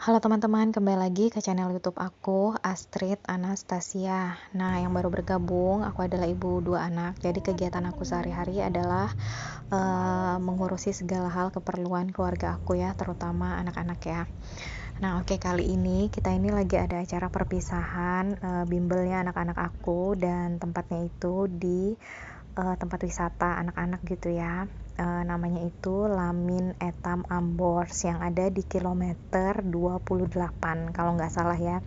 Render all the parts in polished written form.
Halo teman-teman, kembali lagi ke channel YouTube aku, Astrid Anastasia. Nah, yang baru bergabung, aku adalah ibu dua anak. Jadi kegiatan aku sehari-hari adalah mengurusi segala hal keperluan keluarga aku ya, terutama anak-anak ya. Nah, oke, kali ini kita ini lagi ada acara perpisahan bimbelnya anak-anak aku, dan tempatnya itu di tempat wisata anak-anak gitu ya. Namanya itu Lamin Etam Ambors yang ada di kilometer 28 kalau nggak salah ya.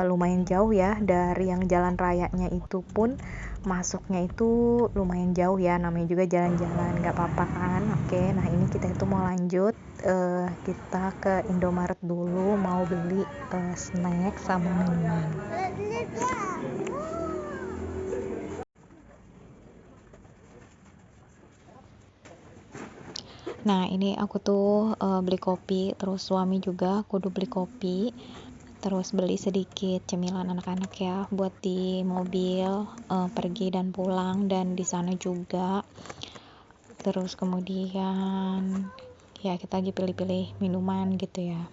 Lumayan jauh ya dari yang jalan rayanya, itu pun masuknya itu lumayan jauh ya, namanya juga jalan-jalan, nggak apa-apa kan. Oke, nah ini kita itu mau lanjut, kita ke Indomaret dulu mau beli snack sama minuman. Nah, ini aku tuh beli kopi, terus suami juga kudu beli kopi, terus beli sedikit cemilan anak-anak ya buat di mobil pergi dan pulang, dan di sana juga. Terus kemudian ya kita lagi pilih-pilih minuman gitu ya.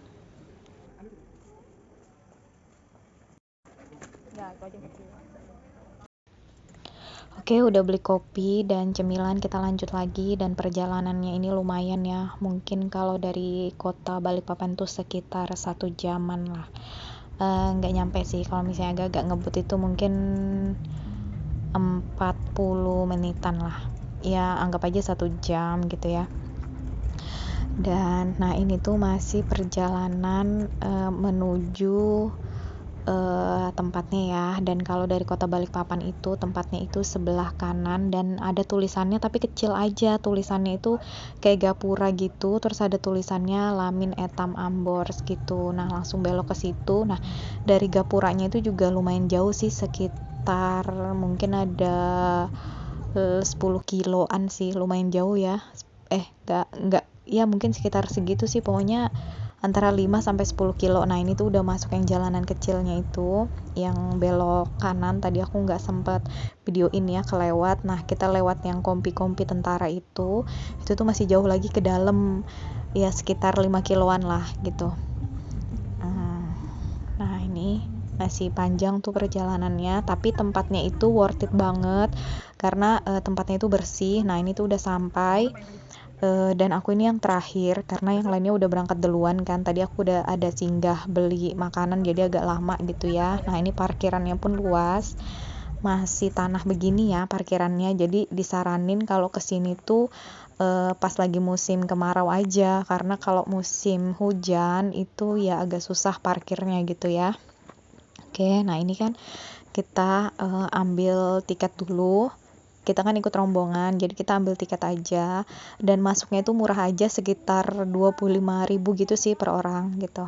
Oke, udah beli kopi dan cemilan, kita lanjut lagi. Dan perjalanannya ini lumayan ya, mungkin kalau dari kota Balikpapan tuh sekitar 1 jaman lah. Nggak nyampe sih, kalau misalnya agak-agak ngebut itu mungkin 40 menitan lah ya, anggap aja 1 jam gitu ya. Dan nah ini tuh masih perjalanan menuju tempatnya ya. Dan kalau dari kota Balikpapan itu tempatnya itu sebelah kanan, dan ada tulisannya tapi kecil aja, tulisannya itu kayak gapura gitu, terus ada tulisannya Lamin Etam Ambors gitu. Nah, langsung belok ke situ. Nah, dari gapuranya itu juga lumayan jauh sih, sekitar mungkin ada 10 kiloan sih, lumayan jauh ya. Enggak ya, mungkin sekitar segitu sih, pokoknya antara 5 sampai 10 kilo. Nah, ini tuh udah masuk yang jalanan kecilnya itu, yang belok kanan. Tadi aku nggak sempet videoin ya, kelewat. Nah, kita lewat yang kompi-kompi tentara itu tuh masih jauh lagi ke dalam ya, sekitar 5 kiloan lah gitu. Nah, ini masih panjang tuh perjalanannya, tapi tempatnya itu worth it banget karena tempatnya itu bersih. Nah, ini tuh udah sampai. Dan aku ini yang terakhir karena yang lainnya udah berangkat duluan kan. Tadi aku udah ada singgah beli makanan, jadi agak lama gitu ya. Nah, ini parkirannya pun luas, masih tanah begini ya parkirannya. Jadi disaranin kalau kesini tuh pas lagi musim kemarau aja, karena kalau musim hujan itu ya agak susah parkirnya gitu ya. Oke, nah ini kan kita ambil tiket dulu. Kita kan ikut rombongan, jadi kita ambil tiket aja, dan masuknya itu murah aja, sekitar 25.000 gitu sih per orang gitu.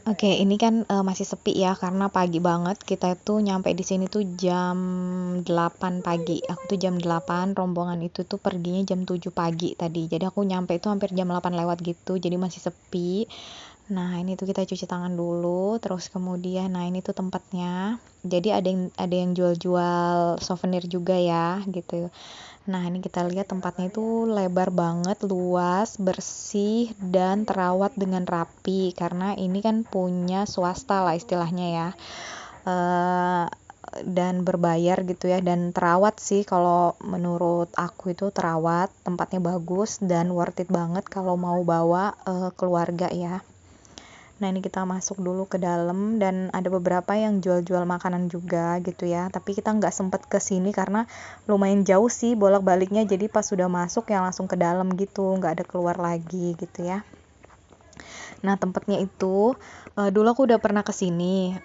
Oke, ini kan masih sepi ya karena pagi banget. Kita itu nyampe di sini tuh jam 8 pagi. Aku tuh jam 8, rombongan itu tuh perginya jam 7 pagi tadi. Jadi aku nyampe itu hampir jam 8 lewat gitu. Jadi masih sepi. Nah, ini tuh kita cuci tangan dulu, terus kemudian nah ini tuh tempatnya. Jadi ada yang jual-jual souvenir juga ya gitu. Nah, ini kita lihat tempatnya itu lebar banget, luas, bersih, dan terawat dengan rapi. Karena ini kan punya swasta lah istilahnya ya. Dan berbayar gitu ya, dan terawat sih, kalau menurut aku itu terawat, tempatnya bagus, dan worth it banget kalau mau bawa keluarga ya. Nah, ini kita masuk dulu ke dalam, dan ada beberapa yang jual-jual makanan juga gitu ya. Tapi kita nggak sempet ke sini karena lumayan jauh sih bolak-baliknya. Jadi pas sudah masuk yang langsung ke dalam gitu, nggak ada keluar lagi gitu ya. Nah, tempatnya itu dulu aku udah pernah ke sini,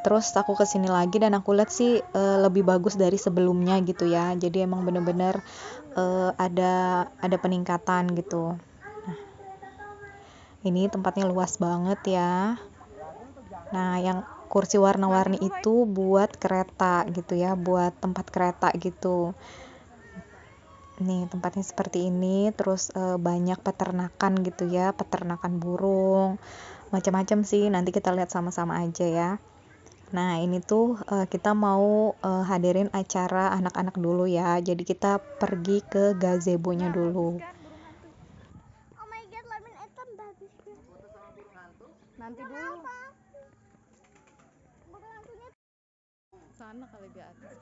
terus aku ke sini lagi, dan aku lihat sih lebih bagus dari sebelumnya gitu ya. Jadi emang bener-bener ada peningkatan gitu. Ini tempatnya luas banget ya. Nah, yang kursi warna-warni itu buat kereta gitu ya, buat tempat kereta gitu. Nih, tempatnya seperti ini. Terus banyak peternakan gitu ya, peternakan burung, macam-macam sih. Nanti kita lihat sama-sama aja ya. Nah, ini tuh kita mau hadirin acara anak-anak dulu ya. Jadi kita pergi ke gazebo-nya dulu. Oh my god, lemon hitam bagus. Nanti dulu. Burung hantunya Sana kali di atas.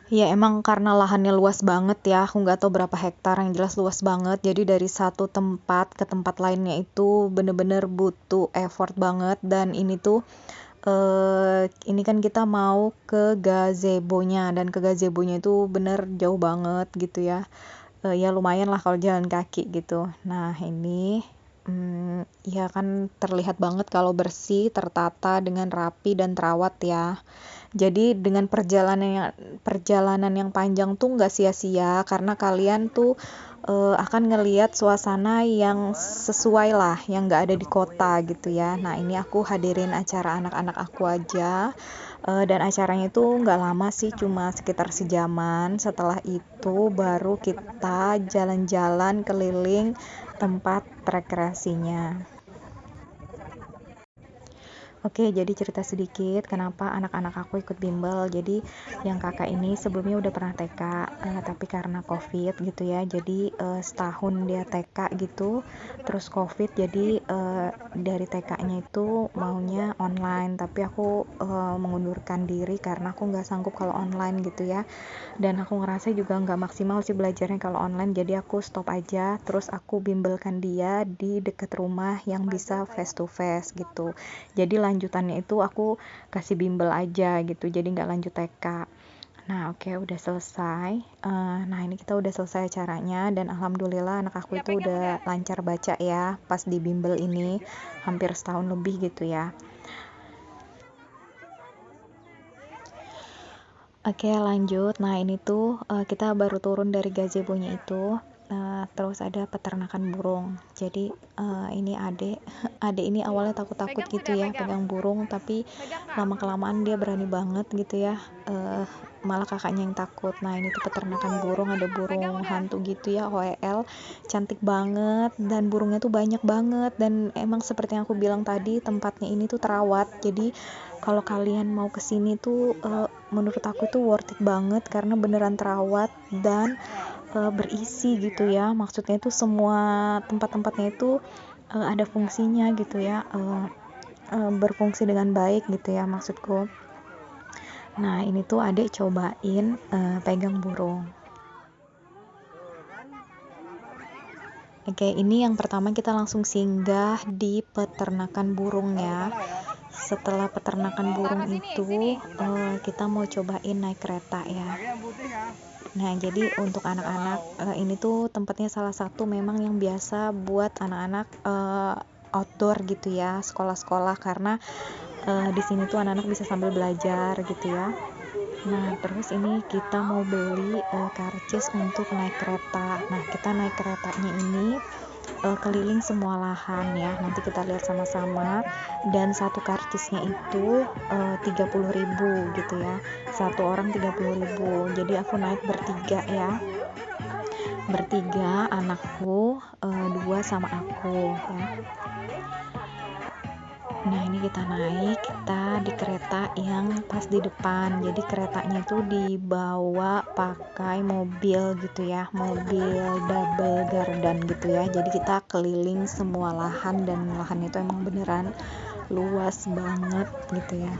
Ya emang karena lahannya luas banget ya, aku nggak tahu berapa hektar, yang jelas luas banget. Jadi dari satu tempat ke tempat lainnya itu bener-bener butuh effort banget. Dan ini tuh ini kan kita mau ke gazebo-nya, dan ke gazebo-nya itu bener jauh banget gitu ya. Ya lumayan lah kalau jalan kaki gitu. Nah ini ya kan terlihat banget kalau bersih, tertata dengan rapi dan terawat ya. Jadi dengan perjalanan yang panjang tuh nggak sia-sia, karena kalian tuh akan ngelihat suasana yang sesuai lah, yang nggak ada di kota gitu ya. Nah ini aku hadirin acara anak-anak aku aja, dan acaranya itu nggak lama sih, cuma sekitar sejaman. Setelah itu baru kita jalan-jalan keliling tempat rekreasinya. Oke, jadi cerita sedikit kenapa anak-anak aku ikut bimbel. Jadi yang kakak ini sebelumnya udah pernah TK, tapi karena COVID gitu ya, jadi setahun dia TK gitu, terus COVID, jadi dari TK-nya itu maunya online, tapi aku mengundurkan diri karena aku nggak sanggup kalau online gitu ya, dan aku ngerasa juga nggak maksimal sih belajarnya kalau online, jadi aku stop aja. Terus aku bimbelkan dia di dekat rumah yang bisa face to face gitu. Jadi lanjutannya itu aku kasih bimbel aja gitu, jadi nggak lanjut TK. Nah oke, udah selesai. Nah ini kita udah selesai acaranya, dan alhamdulillah anak aku itu udah lancar baca ya pas di bimbel ini, hampir setahun lebih gitu ya. Oke lanjut. Nah ini tuh kita baru turun dari gazebo-nya itu. Terus ada peternakan burung. Jadi ini adek ini awalnya takut-takut gitu ya pegang burung, tapi lama-kelamaan dia berani banget gitu ya. Malah kakaknya yang takut. Nah ini tuh peternakan burung, ada burung hantu gitu ya, OEL, cantik banget, dan burungnya tuh banyak banget. Dan emang seperti yang aku bilang tadi, tempatnya ini tuh terawat. Jadi kalau kalian mau kesini tuh menurut aku tuh worth it banget, karena beneran terawat dan berisi gitu ya. Maksudnya itu semua tempat-tempatnya itu ada fungsinya gitu ya, berfungsi dengan baik gitu ya maksudku. Nah ini tuh adek cobain pegang burung. Oke, ini yang pertama kita langsung singgah di peternakan burung ya. Setelah peternakan burung itu kita mau cobain naik kereta ya. Nah jadi untuk anak-anak ini tuh tempatnya salah satu memang yang biasa buat anak-anak outdoor gitu ya, sekolah-sekolah, karena di sini tuh anak-anak bisa sambil belajar gitu ya. Nah terus ini kita mau beli karcis untuk naik kereta. Nah kita naik keretanya ini keliling semua lahan ya, nanti kita lihat sama-sama. Dan satu karcisnya itu 30.000 gitu ya, satu orang 30.000. Jadi aku naik bertiga ya, bertiga, anakku dua sama aku ya. Nah ini kita naik, kita di kereta yang pas di depan. Jadi keretanya itu dibawa pakai mobil gitu ya, mobil double gardan gitu ya. Jadi kita keliling semua lahan, dan lahan itu emang beneran luas banget gitu ya.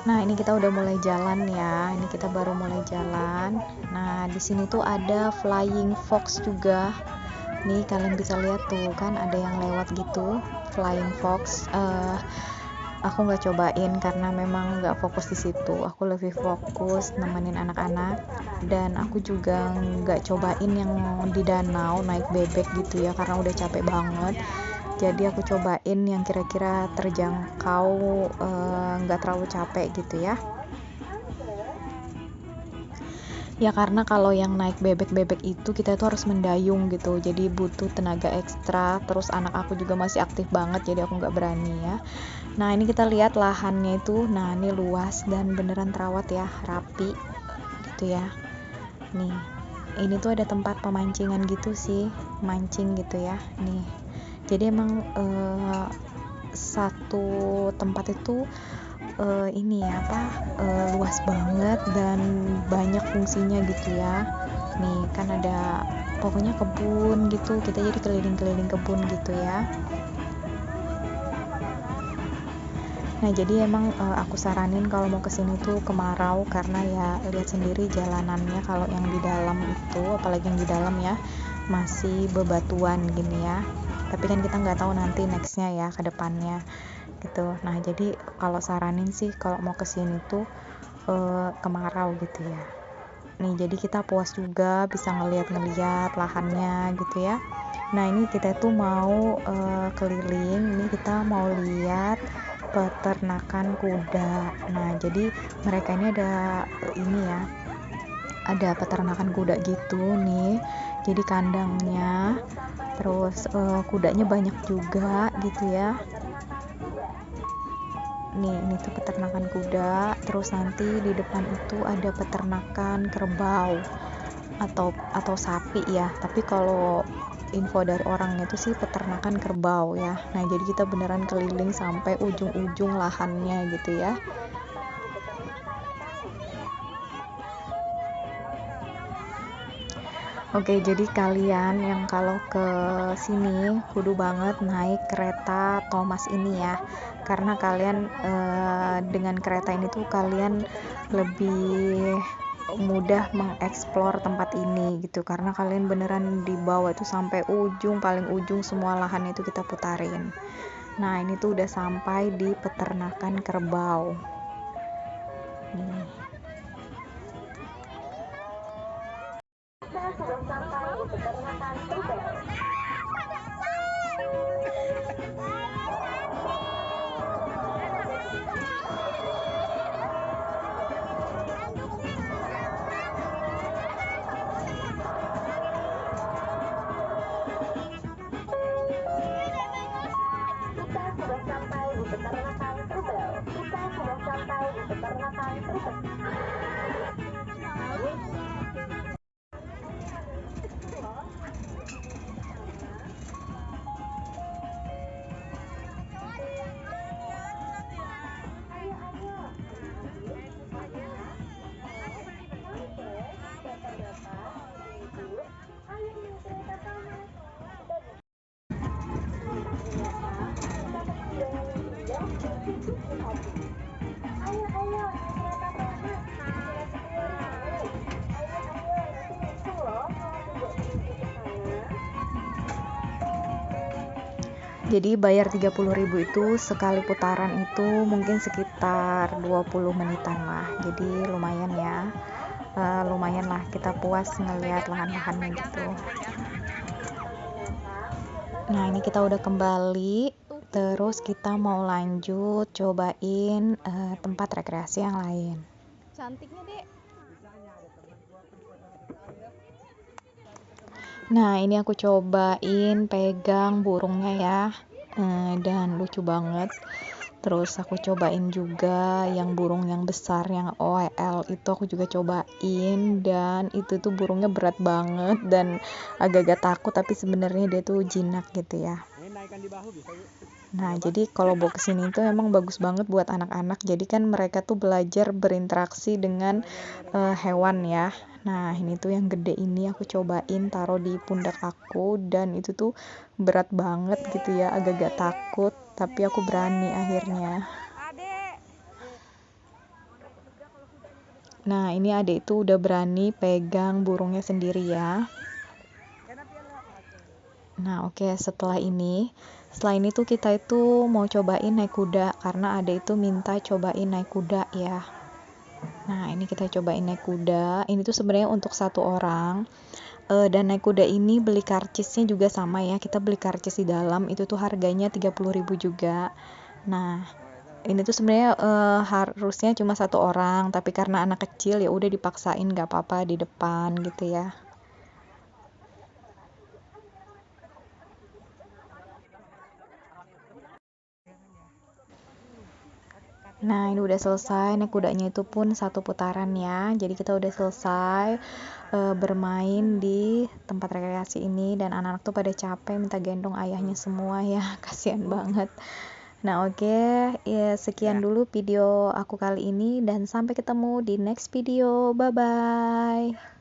Nah ini kita udah mulai jalan ya, ini kita baru mulai jalan. Nah di sini tuh ada flying fox juga. Nih kalian bisa lihat tuh kan, ada yang lewat gitu, flying fox. Aku nggak cobain karena memang nggak fokus di situ. Aku lebih fokus nemenin anak-anak, dan aku juga nggak cobain yang di danau naik bebek gitu ya, karena udah capek banget. Jadi aku cobain yang kira-kira terjangkau, nggak terlalu capek gitu ya. Ya karena kalau yang naik bebek-bebek itu kita tuh harus mendayung gitu, jadi butuh tenaga ekstra, terus anak aku juga masih aktif banget jadi aku nggak berani ya. Nah ini kita lihat lahannya itu, nah ini luas dan beneran terawat ya, rapi gitu ya. Nih ini tuh ada tempat pemancingan gitu sih, mancing gitu ya. Nih jadi emang satu tempat itu ini ya apa luas banget dan banyak fungsinya gitu ya. Nih kan ada pokoknya kebun gitu, kita jadi keliling-keliling kebun gitu ya. Nah jadi emang aku saranin kalau mau kesini tuh kemarau, karena ya lihat sendiri jalanannya kalau yang di dalam itu, apalagi yang di dalam ya masih bebatuan gini ya. Tapi kan kita nggak tahu nanti nextnya ya ke depannya gitu. Nah jadi kalau saranin sih kalau mau kesini tuh kemarau gitu ya. Nih jadi kita puas juga bisa ngeliat-ngeliat lahannya gitu ya. Nah ini kita tuh mau keliling, ini kita mau lihat peternakan kuda. Nah jadi mereka ini ada ini ya, ada peternakan kuda gitu nih, jadi kandangnya, terus kudanya banyak juga gitu ya. Nih ini tuh peternakan kuda, terus nanti di depan itu ada peternakan kerbau atau sapi ya, tapi kalau info dari orangnya itu sih peternakan kerbau ya. Nah jadi kita beneran keliling sampai ujung-ujung lahannya gitu ya. Oke, jadi kalian yang kalau ke sini kudu banget naik kereta Thomas ini ya, karena kalian dengan kereta ini tuh kalian lebih mudah mengeksplor tempat ini gitu, karena kalian beneran dibawa itu sampai ujung, paling ujung semua lahan itu kita putarin. Nah ini tuh udah sampai di peternakan kerbau nih. Jadi bayar 30.000 itu sekali putaran itu mungkin sekitar 20 menitan lah. Jadi lumayan ya. Lumayan lah kita puas ngelihat lahan-lahannya gitu. Nah, ini kita udah kembali. Terus kita mau lanjut cobain tempat rekreasi yang lain. Cantiknya, Dek. Nah ini aku cobain pegang burungnya ya, dan lucu banget. Terus aku cobain juga yang burung yang besar yang OEL itu aku juga cobain, dan itu tuh burungnya berat banget dan agak-agak takut, tapi sebenarnya dia tuh jinak gitu ya. Nah jadi kalau bawa kesini tuh emang bagus banget buat anak-anak, jadi kan mereka tuh belajar berinteraksi dengan hewan ya. Nah ini tuh yang gede ini aku cobain taruh di pundak aku, dan itu tuh berat banget gitu ya, agak-agak takut tapi aku berani akhirnya. Nah ini adek itu udah berani pegang burungnya sendiri ya. Nah oke, setelah ini tuh kita itu mau cobain naik kuda, karena adek itu minta cobain naik kuda ya. Nah ini kita cobain naik kuda, ini tuh sebenarnya untuk satu orang. Dan naik kuda ini beli karcisnya juga sama ya, kita beli karcis di dalam itu tuh harganya 30.000 juga. Nah ini tuh sebenarnya harusnya cuma 1 orang, tapi karena anak kecil ya udah dipaksain nggak apa-apa di depan gitu ya. Nah, ini udah selesai, naik kudanya itu pun 1 putaran ya. Jadi kita udah selesai bermain di tempat rekreasi ini, dan anak-anak tuh pada capek minta gendong ayahnya semua ya. Kasihan banget. Nah, oke, ya sekian dulu video aku kali ini, dan sampai ketemu di next video. Bye bye.